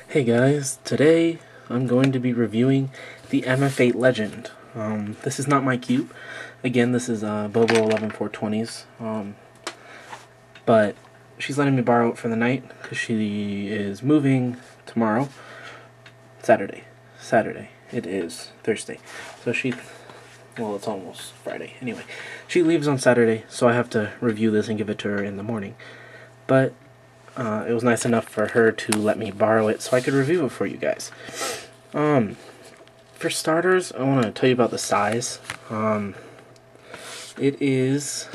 Hey guys, today I'm going to be reviewing the Mf8 Legend. This is not my cube. Again, this is Bobo 11420's. But she's letting me borrow it for the night because she is moving tomorrow. Saturday. It is Thursday. So well, it's almost Friday. Anyway, she leaves on Saturday, so I have to review this and give it to her in the morning. But it was nice enough for her to let me borrow it so I could review it for you guys. For starters, I want to tell you about the size. It is...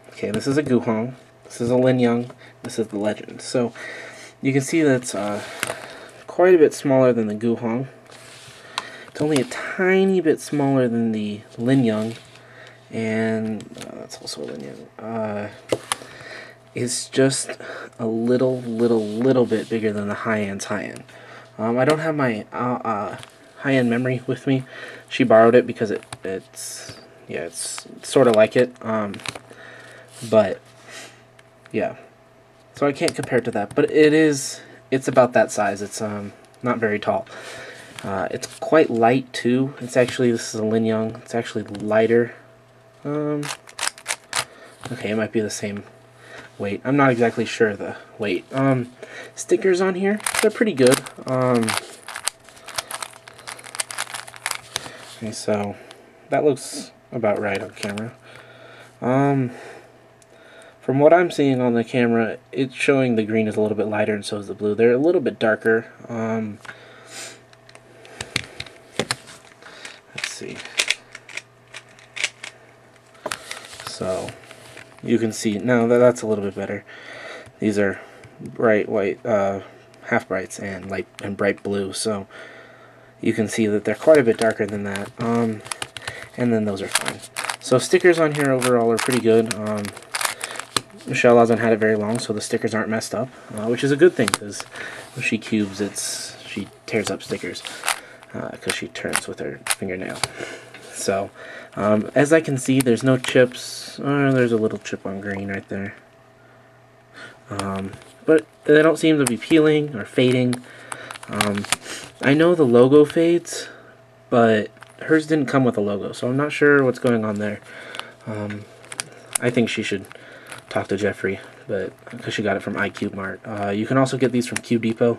Okay, this is a Guhong, this is a Lin Young, this is the Legend. So, you can see that's quite a bit smaller than the Guhong. It's only a tiny bit smaller than the Lin Young, and that's also a Lin Young. It's just a little bit bigger than the high-end's high-end. I don't have my high-end memory with me. She borrowed it because it's sort of like it. But yeah, so I can't compare it to that. But it's about that size. It's not very tall. It's quite light too. This is a Lin Young. It's actually lighter. Okay, it might be the same weight. I'm not exactly sure the weight. Stickers on here, they're pretty good. Okay, so that looks about right on camera. From what I'm seeing on the camera, it's showing the green is a little bit lighter and so is the blue. They're a little bit darker. Let's see. So you can see now that's a little bit better. These are bright white, half brights, and light and bright blue. So you can see that they're quite a bit darker than that. And then those are fine. So stickers on here overall are pretty good. Michelle hasn't had it very long, so the stickers aren't messed up, which is a good thing because when she cubes, she tears up stickers because she turns with her fingernail. So, as I can see, there's no chips. There's a little chip on green right there. But they don't seem to be peeling or fading. I know the logo fades, but hers didn't come with a logo, so I'm not sure what's going on there. I think she should talk to Jeffrey, but because she got it from iCube Mart. You can also get these from Cube Depot.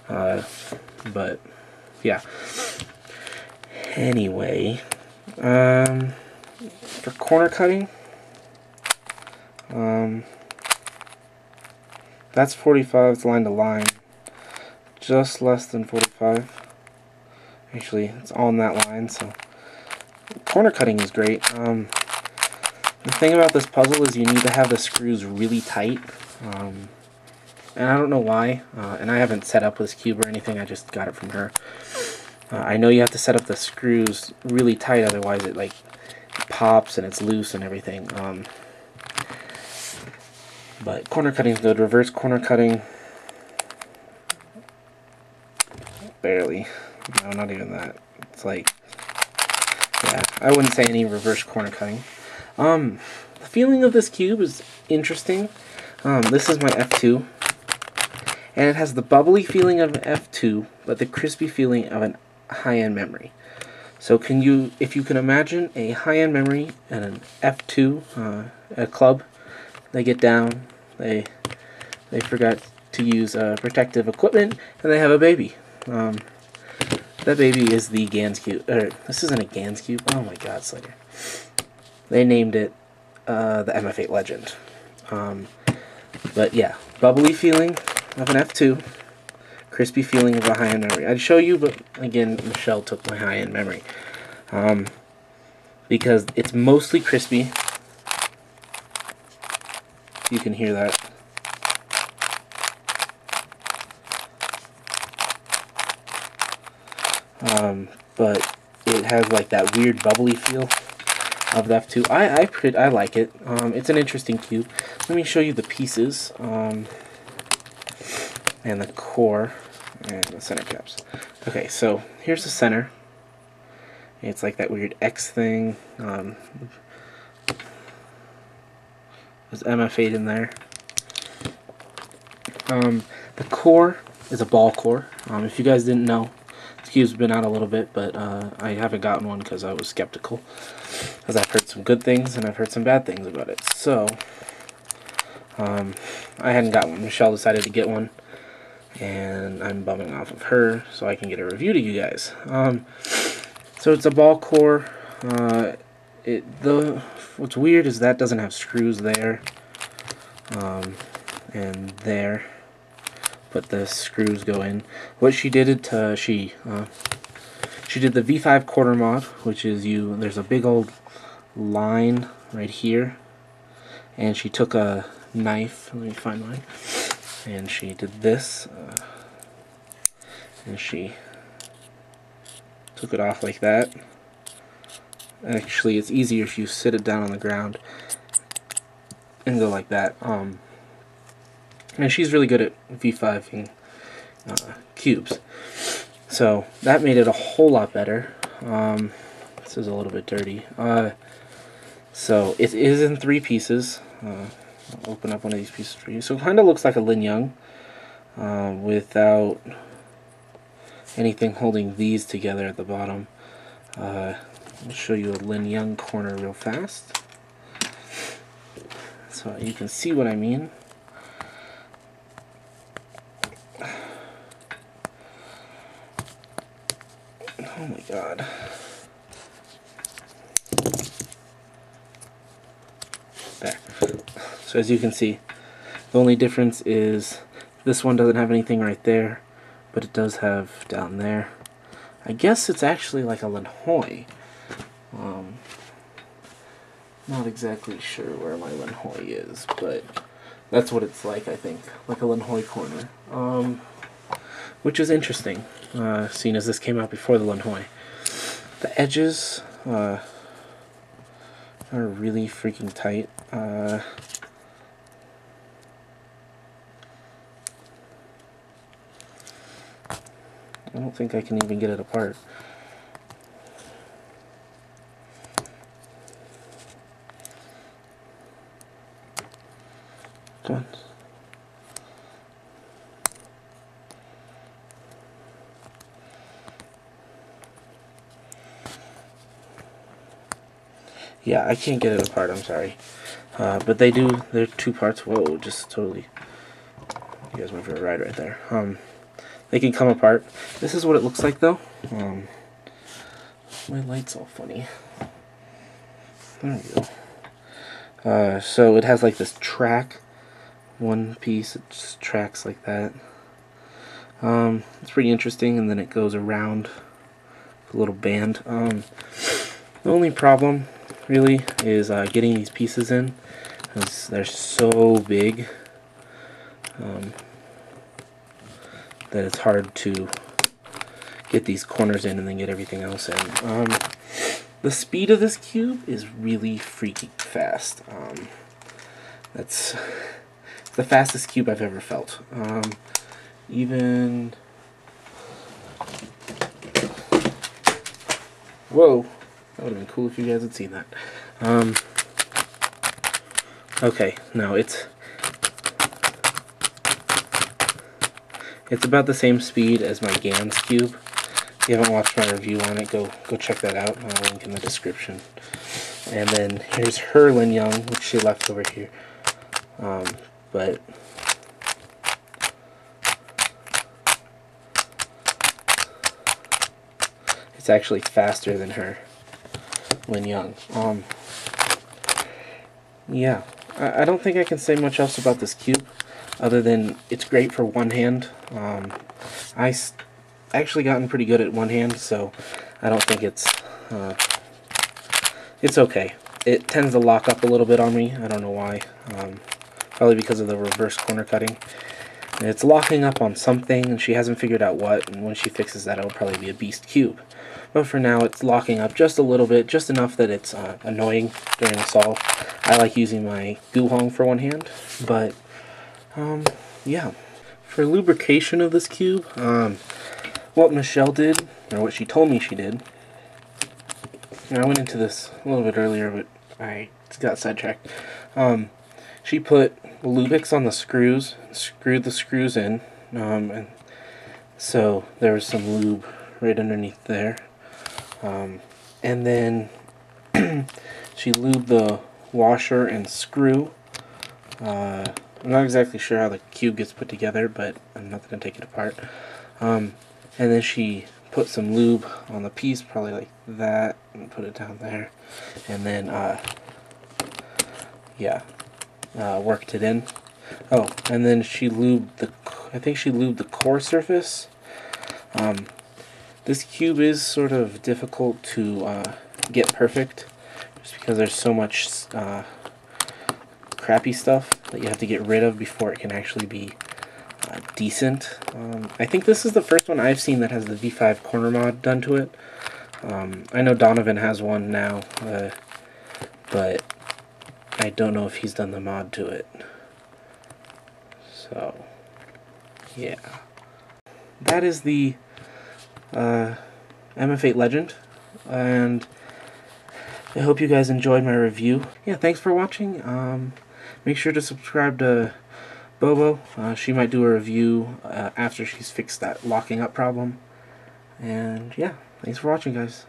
But yeah. Anyway, for corner cutting, that's 45. It's line to line, just less than 45. Actually, it's on that line, so corner cutting is great. The thing about this puzzle is you need to have the screws really tight, and I don't know why, and I haven't set up this cube or anything, I just got it from her. I know you have to set up the screws really tight, otherwise it pops and it's loose and everything. But corner cutting is good. Reverse corner cutting, barely. No, not even that. It's yeah, I wouldn't say any reverse corner cutting. The feeling of this cube is interesting. This is my F2, and it has the bubbly feeling of an F2, but the crispy feeling of an high-end memory. So if you can imagine a high-end memory and an F2, a club, they get down, they forgot to use protective equipment, and they have a baby. That baby is the Gans cube. This isn't a Gans cube. Oh my God, Slater. They named it the Mf8 Legend. But yeah, bubbly feeling of an F2, crispy feeling of a high-end memory. I'd show you, but again, Michelle took my high-end memory. Because it's mostly crispy. You can hear that. But it has like that weird bubbly feel of the F2. I like it. It's an interesting cube. Let me show you the pieces, and the core, and the center caps. Okay, so here's the center. It's like that weird X thing. There's Mf8 in there. The core is a ball core. If you guys didn't know, this cube's been out a little bit, but I haven't gotten one because I was skeptical. Because I've heard some good things and I've heard some bad things about it. So, I hadn't got one. Michelle decided to get one, and I'm bumming off of her so I can get a review to you guys. So it's a ball core. What's weird is that doesn't have screws there, and there, but the screws go in. What she did she did the V5 quarter mod, which is there's a big old line right here, and she took a knife, let me find mine, and she did this, and she took it off like that. Actually, it's easier if you sit it down on the ground and go like that. And she's really good at V5ing cubes, so that made it a whole lot better. This is a little bit dirty. So it is in 3 pieces. I'll open up one of these pieces for you. So it kind of looks like a Lin Young without anything holding these together at the bottom. I'll show you a Lin Young corner real fast so you can see what I mean. Oh my god. There. So as you can see, the only difference is this one doesn't have anything right there, but it does have down there. I guess it's actually like a Lanhoi. Not exactly sure where my Lanhoi is, but that's what it's like, I think. Like a Lanhoi corner. Which is interesting, seeing as this came out before the Lanhoi. The edges are really freaking tight. I don't think I can even get it apart. Come on. Yeah, I can't get it apart, I'm sorry. But they're 2 parts. Whoa, just totally. You guys went for a ride right there. They can come apart. This is what it looks like, though. My light's all funny. There we go. So it has like this track. One piece, it just tracks like that. It's pretty interesting, and then it goes around a little band. The only problem, really, is getting these pieces in, because they're so big that it's hard to get these corners in and then get everything else in. The speed of this cube is really freaking fast. That's the fastest cube I've ever felt. Even... Whoa! That would have been cool if you guys had seen that. Okay, no, it's about the same speed as my Gans cube. If you haven't watched my review on it, go check that out. I'll link in the description. And then here's her Lin Young, which she left over here. But it's actually faster than her Lin Young. Yeah, I don't think I can say much else about this cube, other than it's great for one hand. I actually gotten pretty good at one hand, so I don't think it's okay. It tends to lock up a little bit on me. I don't know why. Probably because of the reverse corner cutting. And it's locking up on something, and she hasn't figured out what, and when she fixes that, it'll probably be a beast cube. But for now, it's locking up just a little bit, just enough that it's annoying during the solve. I like using my Guhong for one hand, but yeah. For lubrication of this cube, what Michelle did, or what she told me she did, and I went into this a little bit earlier, but I got sidetracked. she put Lubix on the screws, screwed the screws in, and so there was some lube right underneath there. And then she lubed the washer and screw. I'm not exactly sure how the cube gets put together, but I'm not going to take it apart. And then she put some lube on the piece, probably like that, and put it down there. And then, worked it in. Oh, and then she lubed I think she lubed the core surface. This cube is sort of difficult to get perfect, just because there's so much crappy stuff that you have to get rid of before it can actually be decent. I think this is the first one I've seen that has the V5 corner mod done to it. I know Donovan has one now, but I don't know if he's done the mod to it. So, yeah. That is the Mf8 Legend, and I hope you guys enjoyed my review. Yeah, thanks for watching. Make sure to subscribe to Bobo. She might do a review after she's fixed that locking up problem. And yeah, thanks for watching, guys.